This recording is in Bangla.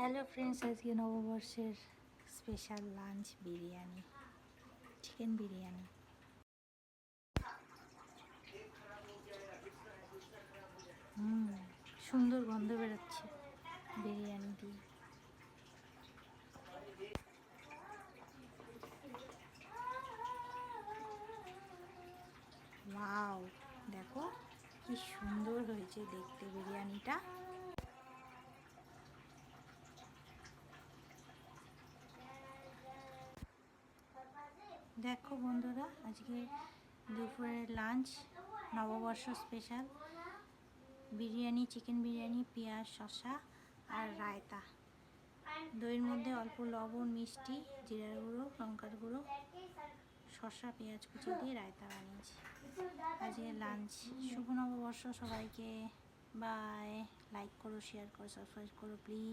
হ্যালো ফ্রেন্ডস, আজকে নববর্ষের special lunch biryani, chicken biryani. সুন্দর গন্ধ বেরোচ্ছে বিরিয়ানি দিয়ে। ওয়াও, দেখো কি সুন্দর হয়েছে দেখতে বিরিয়ানিটা। দেখো বন্ধুরা, আজকে দুপুরের লাঞ্চ নববর্ষ স্পেশাল বিরিয়ানি, চিকেন বিরিয়ানি, পেঁয়াজ, শসা আর রায়তা। দইয়ের মধ্যে অল্প লবণ, মিষ্টি, জিরার গুঁড়ো, লঙ্কার গুঁড়ো, শসা, পেঁয়াজ কুচি দিয়ে রায়তা বানিয়েছি। আজকে লাঞ্চ। শুভ নববর্ষ সবাইকে। বাই। লাইক করো, শেয়ার করো, সাবস্ক্রাইব করো প্লিজ।